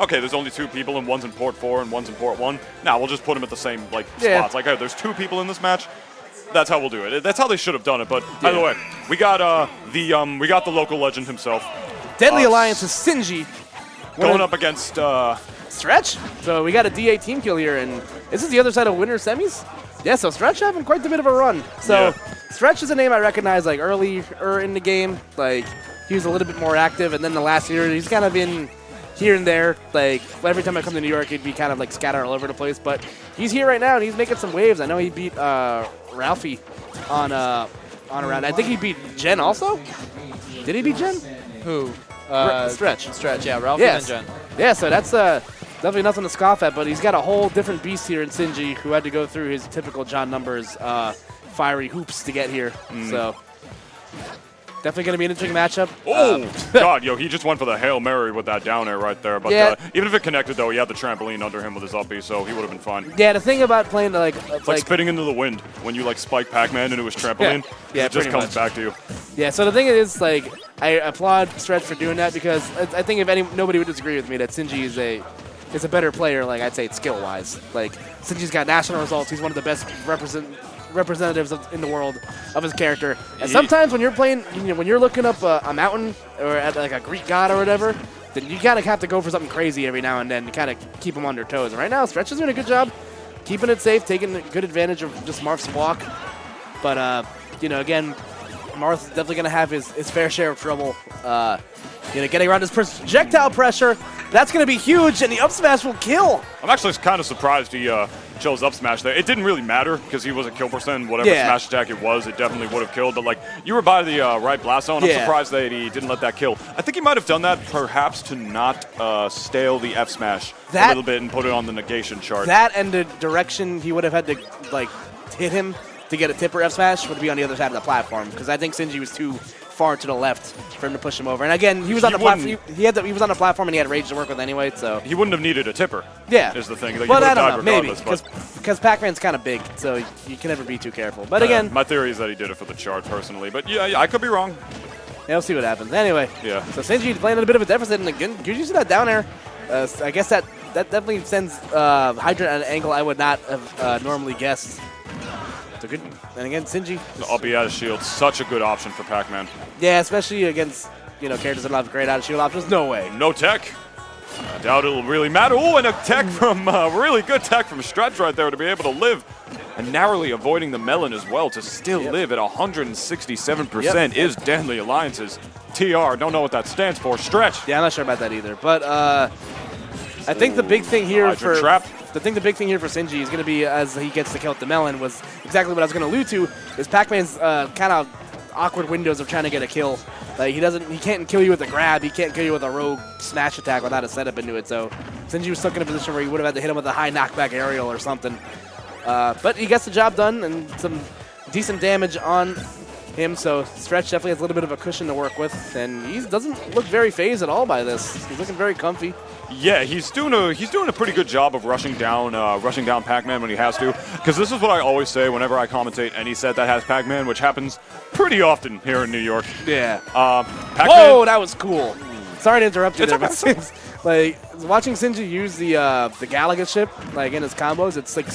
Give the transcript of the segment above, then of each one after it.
okay, there's only 2 people and one's in port 4 and one's in port 1. Now we'll just put them at the same spots. Like, hey, there's 2 people in this match. That's how we'll do it. That's how they should have done it. But by the way, we got the local legend himself. Deadly Alliance is Sinji going up against Stretch. So we got a DA team kill here, and this is the other side of winner semis. Yeah, so Stretch having quite a bit of a run. So Stretch is a name I recognize like earlier in the game. Like he was a little bit more active, and then the last year he's kind of been here and there. Like every time I come to New York, he'd be kind of like scattered all over the place. But he's here right now, and he's making some waves. I know he beat Ralphie on a round. I think he beat Jen also. Did he beat Jen? Who? Stretch. Stretch, yeah, Ralphie and Jen. Yeah, so that's definitely nothing to scoff at, but he's got a whole different beast here in Sinji who had to go through his typical John Numbers fiery hoops to get here. So definitely going to be an interesting matchup. Oh, God, yo, he just went for the Hail Mary with that down air right there. But even if it connected, though, he had the trampoline under him with his uppie, so he would have been fine. Yeah, the thing about playing it's like spitting into the wind when you like spike Pac-Man into his trampoline. Yeah, it just comes back to you. Yeah, so the thing is, like, I applaud Stretch for doing that because I think if nobody would disagree with me that Sinji is a better player, like I'd say skill-wise. Like, Sinji's got national results. He's one of the best representatives in the world of his character. And sometimes when you're playing, when you're looking up a mountain or at like a Greek god or whatever, then you kind of have to go for something crazy every now and then to kind of keep them on their toes. And right now, Stretch is doing a good job keeping it safe, taking good advantage of just Marth's block. But, again, Marth's definitely going to have his fair share of trouble, getting around his projectile pressure. That's going to be huge, and the up smash will kill. I'm actually kind of surprised he chose up smash there. It didn't really matter because he was a kill percent. Whatever smash attack it was, it definitely would have killed. But, like, you were by the right blast zone. I'm surprised that he didn't let that kill. I think he might have done that perhaps to not stale the F smash a little bit and put it on the negation chart. That and the direction he would have had to, like, hit him to get a tipper F smash would be on the other side of the platform because I think Sinji was too far to the left for him to push him over. And again, he was on the platform. He was on the platform and he had rage to work with anyway. So he wouldn't have needed a tipper. Yeah, is the thing. Like, but I don't know, maybe because Pac-Man's kind of big, so you can never be too careful. But again, my theory is that he did it for the chart personally. But yeah, I could be wrong. Yeah, we'll see what happens. Anyway, so Sinji playing at a bit of a deficit, and again, you see that down air. I guess that definitely sends Hydrant at an angle I would not have normally guessed. So good. And again, Sinji. The uppie out of shield, such a good option for Pac-Man. Yeah, especially against characters that don't have great out of shield options. No way. No tech. I doubt it'll really matter. Oh, and a tech from really good tech from Stretch right there to be able to live, and narrowly avoiding the melon as well to still live at 167% is Deadly Alliance's TR. Don't know what that stands for. Stretch. Yeah, I'm not sure about that either. But I think the big thing here the big thing here for Sinji is going to be, as he gets to kill the melon, was exactly what I was going to allude to, is Pac-Man's kind of awkward windows of trying to get a kill. Like he can't kill you with a grab, he can't kill you with a rogue smash attack without a setup into it. So Sinji was stuck in a position where he would have had to hit him with a high knockback aerial or something. But he gets the job done and some decent damage on him. So Stretch definitely has a little bit of a cushion to work with, and he doesn't look very phased at all by this. He's looking very comfy. Yeah, he's doing a pretty good job of rushing down Pac-Man when he has to. Because this is what I always say whenever I commentate any set that has Pac-Man, which happens pretty often here in New York. Yeah. Whoa, that was cool. Sorry to interrupt you there, but like watching Sinji use the Galaga chip like in his combos, it's like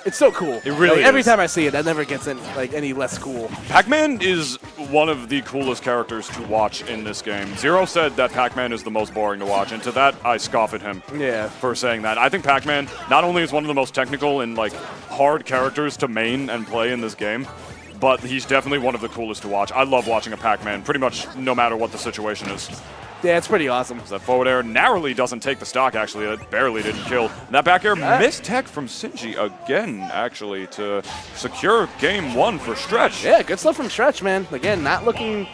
it's so cool. It really is. Every time I see it, that never gets any less cool. Pac-Man is one of the coolest characters to watch in this game. Zero said that Pac-Man is the most boring to watch, and to that, I scoff at him for saying that. I think Pac-Man not only is one of the most technical and like hard characters to main and play in this game, but he's definitely one of the coolest to watch. I love watching a Pac-Man pretty much no matter what the situation is. Yeah, it's pretty awesome. That forward air narrowly doesn't take the stock, actually. That barely didn't kill. And that back air missed tech from Sinji again, actually, to secure game 1 for Stretch. Yeah, good stuff from Stretch, man. Again, not looking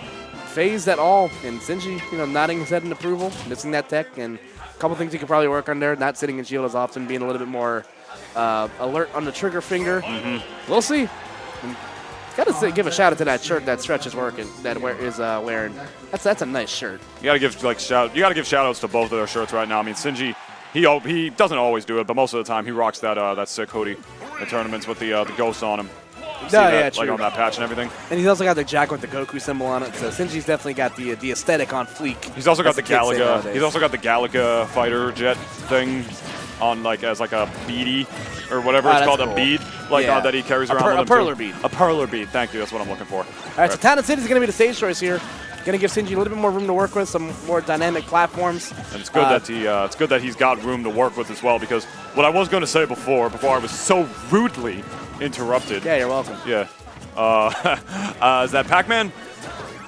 phased at all. And Sinji, nodding his head in approval, missing that tech. And a couple things he could probably work on there. Not sitting in shield as often, being a little bit more alert on the trigger finger. We'll see. Gotta give a shout out to that shirt that Stretch is wearing. That's a nice shirt. You gotta give shout outs to both of their shirts right now. I mean, Sinji, he doesn't always do it, but most of the time he rocks that sick hoodie in tournaments with the ghost on him. You see that, true. like on that patch and everything. And he's also got the Jack with the Goku symbol on it, so Sinji's definitely got the aesthetic on fleek. He's also got the Galaga. He's also got the Galaga fighter jet thing on as like a beady or whatever it's called, cool. A bead that he carries around with him. A perler bead. A perler bead. Thank you. That's what I'm looking for. All right, so Town and City is going to be the stage choice here. Going to give Sinji a little bit more room to work with, some more dynamic platforms. And it's good that he's got room to work with as well, because what I was going to say before I was so rudely interrupted. Yeah, you're welcome. Yeah. Is that Pac-Man?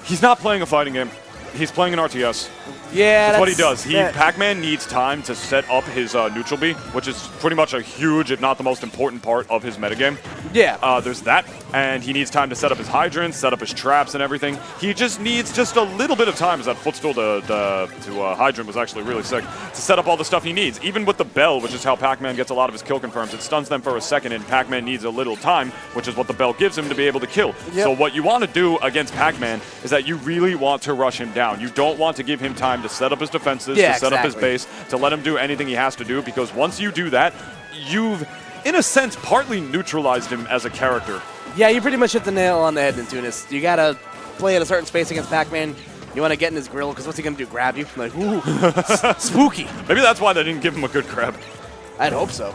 He's not playing a fighting game. He's playing an RTS. Yeah, that's what he does. Pac-Man needs time to set up his neutral B, which is pretty much a huge, if not the most important part of his metagame. Yeah. There's that, and he needs time to set up his hydrants, set up his traps and everything. He just needs just a little bit of time, as that footstool to hydrant was actually really sick, to set up all the stuff he needs. Even with the bell, which is how Pac-Man gets a lot of his kill confirms, it stuns them for a second, and Pac-Man needs a little time, which is what the bell gives him to be able to kill. Yep. So what you want to do against Pac-Man is that you really want to rush him down. You don't want to give him time to set up his defenses, to set up his base, to let him do anything he has to do, because once you do that, you've, in a sense, partly neutralized him as a character. Yeah, you pretty much hit the nail on the head, Nintunis. You got to play at a certain space against Pac-Man. You want to get in his grill, because what's he going to do, grab you? Like, ooh, spooky. Maybe that's why they didn't give him a good grab. I'd hope so.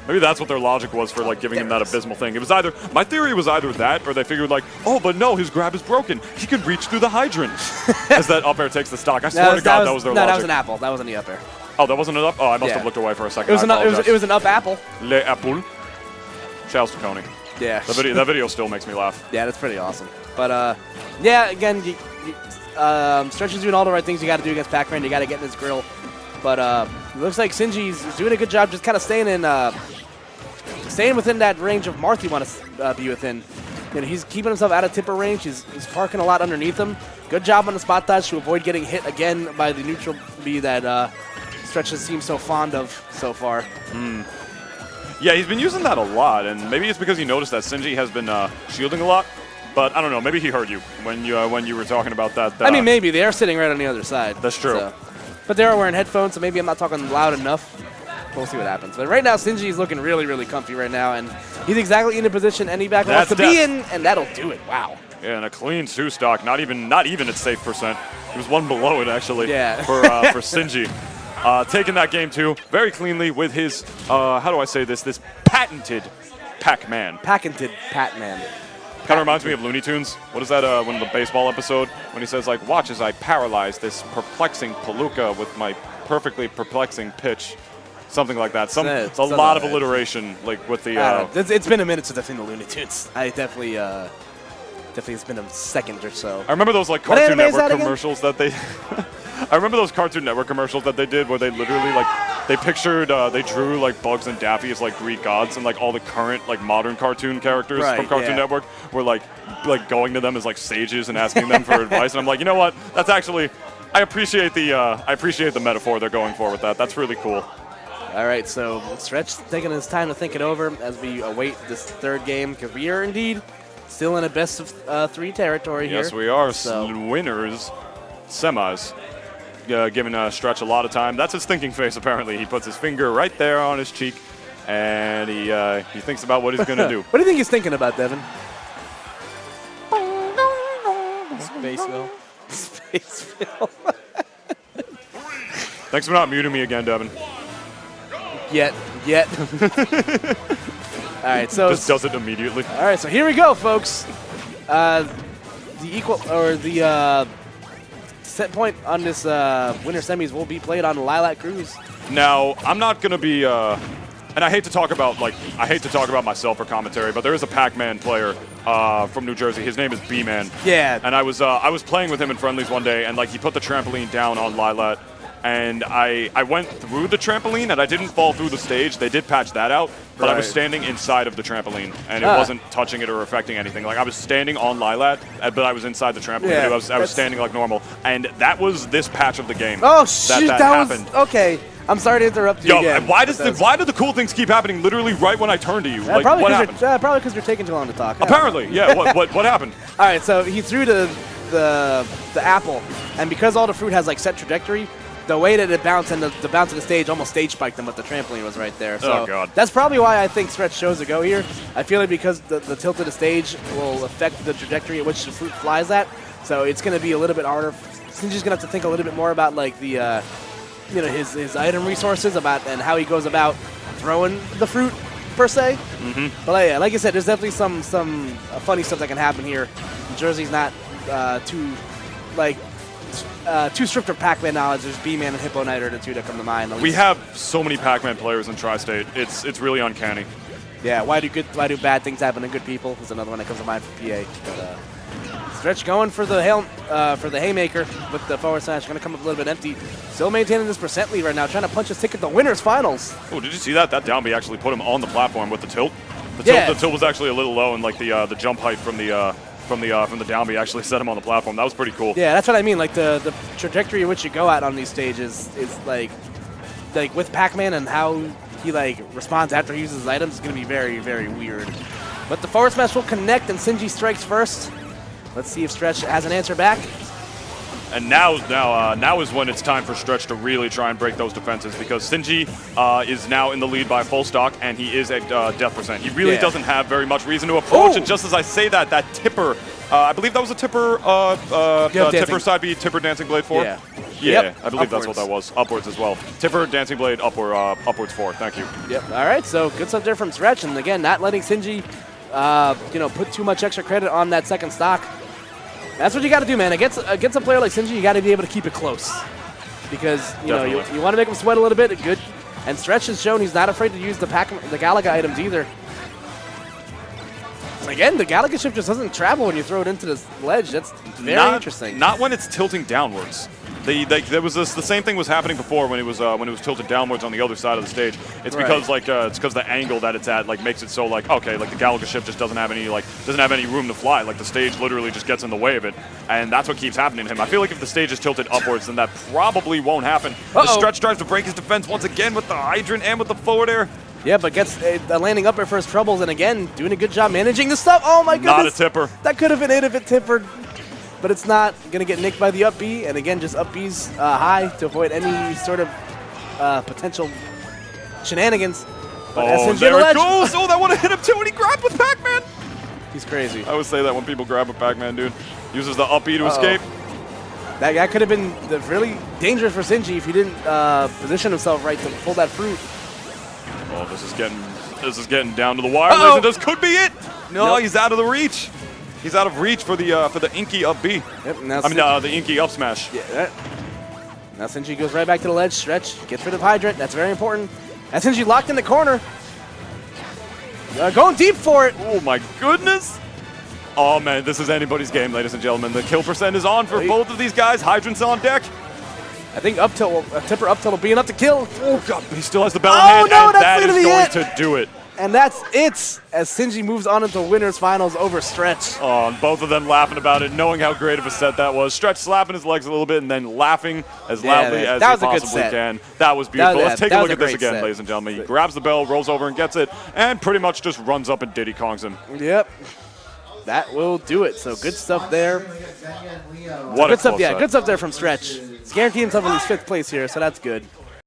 Maybe that's what their logic was for giving him that abysmal thing. It was either, my theory was either that, or they figured oh, but no, his grab is broken. He can reach through the hydrant. As that up air takes the stock. I swear to God, that was their logic. No, that was an apple. That wasn't the up air. Oh, that wasn't an up? Oh, I must have looked away for a second. It was an up apple. Le apple. Shouts to Coney. Yeah. That video still makes me laugh. Yeah, that's pretty awesome. But, yeah, again, Stretch is doing all the right things you got to do against Pac-Man. You got to get in his grill. But it looks like Sinji's doing a good job just kind of staying within that range of Marth you want to be within. He's keeping himself out of tipper range. He's parking a lot underneath him. Good job on the spot dodge to avoid getting hit again by the neutral B that Stretch has seemed so fond of so far. Yeah, he's been using that a lot, and maybe it's because he noticed that Sinji has been shielding a lot. But I don't know. Maybe he heard you when you were talking about that. I mean, maybe they are sitting right on the other side. That's true. So. But they are wearing headphones, so maybe I'm not talking loud enough. We'll see what happens. But right now, Sinji is looking really, really comfy right now, and he's exactly in the position any back wants to be in, and that'll do it. Wow. Yeah, and a clean 2 stock, not even at safe percent. It was one below it actually. Yeah. For Sinji, taking that game too very cleanly with his how do I say this patented Pac-Man. Patented Pac-Man. Kind of reminds me of Looney Tunes. What is that, one of the baseball episode, when he says, watch as I paralyze this perplexing palooka with my perfectly perplexing pitch. Something like that. It's a lot of alliteration, with the... it's been a minute since I've seen the Looney Tunes. I definitely it's been a second or so. I remember those, Cartoon Network commercials that they... I remember those Cartoon Network commercials that they did where they literally, they pictured, they drew, Bugs and Daffy as, Greek gods, and, all the current, modern cartoon characters from Cartoon Network were, going to them as, sages and asking them for advice. And I'm like, you know what? That's actually, I appreciate the metaphor they're going for with that. That's really cool. All right, so Stretch taking his time to think it over as we await this third game, because we are indeed still in a best-of-3 territory here. Yes, we are. So. Winners, semis. Giving Stretch a lot of time. That's his thinking face, apparently. He puts his finger right there on his cheek, and he thinks about what he's going to do. What do you think he's thinking about, Devin? Spaceville. Spaceville. Thanks for not muting me again, Devin. Yet. All right, so... Just does it immediately. All right, so here we go, folks. The set point on this winter semis will be played on Lilac Cruise. Now, I'm not going to be, and I hate to talk about myself for commentary, but there is a Pac-Man player from New Jersey. His name is B-Man. Yeah. And I was playing with him in friendlies one day, and he put the trampoline down on Lilac, and I went through the trampoline, and I didn't fall through the stage. They did patch that out, but I was standing inside of the trampoline, and it wasn't touching it or affecting anything. I was standing on Lilac, but I was inside the trampoline. Yeah, I was standing normal, and that was this patch of the game. Oh, shoot, that happened. Okay. I'm sorry to interrupt you again. Why do the cool things keep happening literally right when I turn to you? What happened? Probably because you're taking too long to talk. Apparently, yeah. What happened? All right, so he threw the apple, and because all the fruit has set trajectory, the way that it bounced and the bounce of the stage almost stage spiked him, but the trampoline was right there. So oh, God. That's probably why I think Stretch chose to go here. I feel like because the tilt of the stage will affect the trajectory at which the fruit flies at. So it's going to be a little bit harder. Sinji's going to have to think a little bit more about like the, his item resources and how he goes about throwing the fruit per se. But yeah, like I said, there's definitely some funny stuff that can happen here. Jersey's not too strict of Pac-Man knowledge. There's B-Man and Hippo Knight are the two that come to mind. We have so many Pac-Man players in Tri-State. It's really uncanny. Yeah, why do bad things happen to good people? Is another one that comes to mind for PA. But, Stretch going for the haymaker with the forward smash. Going to come up a little bit empty. Still maintaining this percent lead right now, trying to punch his ticket to winners finals. Oh, did you see that? That down B actually put him on the platform with the tilt. The tilt was actually a little low, and like the jump height from the down B actually set him on the platform. That was pretty cool. Yeah, that's what I mean. Like the trajectory in which you go at on these stages is like with Pac-Man and how he responds after he uses his items is going to be very, very weird. But the forward smash will connect, and Sinji strikes first. Let's see if Stretch has an answer back. And now is when it's time for Stretch to really try and break those defenses, because Sinji is now in the lead by full stock, and he is at death percent. He really doesn't have very much reason to approach. And just as I say that, that tipper, I believe that was a tipper, tipper side B, tipper dancing blade 4. Yeah, yep. I believe that's what that was. Upwards as well. Tipper dancing blade upwards 4. Thank you. Yep. All right. So good stuff there from Stretch, and again, not letting Sinji, put too much extra credit on that second stock. That's what you got to do, man. Against a player like Sinji, you got to be able to keep it close, because you want to make him sweat a little bit. Good, and Stretch has shown he's not afraid to use the Galaga items either. And again, the Galaga shift just doesn't travel when you throw it into this ledge. That's very interesting. Not when it's tilting downwards. There was the same thing was happening before when it was tilted downwards on the other side of the stage. It's because the angle that it's at makes it so the Galaga ship just doesn't have any room to fly. Like the stage literally just gets in the way of it, and that's what keeps happening to him. I feel like if the stage is tilted upwards, then that probably won't happen. The Stretch tries to break his defense once again with the hydrant and with the forward air. Yeah, but gets landing up air for his troubles, and again doing a good job managing the stuff. Oh my goodness! Not a tipper. That could have been it if it tippered. But it's not going to get nicked by the up B, and again, just up B's high to avoid any sort of potential shenanigans. But there it goes! Oh, that would have hit him too, and he grabbed with Pac-Man! He's crazy. I always say that when people grab with Pac-Man, dude. Uses the up B to escape. That could have been really dangerous for Sinji if he didn't position himself right to pull that fruit. Oh, this is getting down to the wire, ladies and this could be it! No, he's out of the reach. He's out of reach for the inky up B. Yep, the inky up smash. Yeah. Now Sinji goes right back to the ledge. Stretch gets rid of hydrant. That's very important. And Sinji locked in the corner. Going deep for it. Oh my goodness. Oh man, this is anybody's game, ladies and gentlemen. The kill percent is on for both of these guys. Hydrant's on deck. I think tipper up tilt will be enough to kill. Oh god, he still has the bell in hand, and that is going to do it. And that's it, as Sinji moves on into winners finals over Stretch. Oh, and both of them laughing about it, knowing how great of a set that was. Stretch slapping his legs a little bit and then laughing as loudly as he possibly can. That was beautiful. Let's take a look at this again, ladies and gentlemen. He grabs the bell, rolls over and gets it, and pretty much just runs up and Diddy Kongs him. Yep. That will do it. So good stuff there. What a close set. Good stuff there from Stretch. He's guaranteed himself at least 5th place here, so that's good.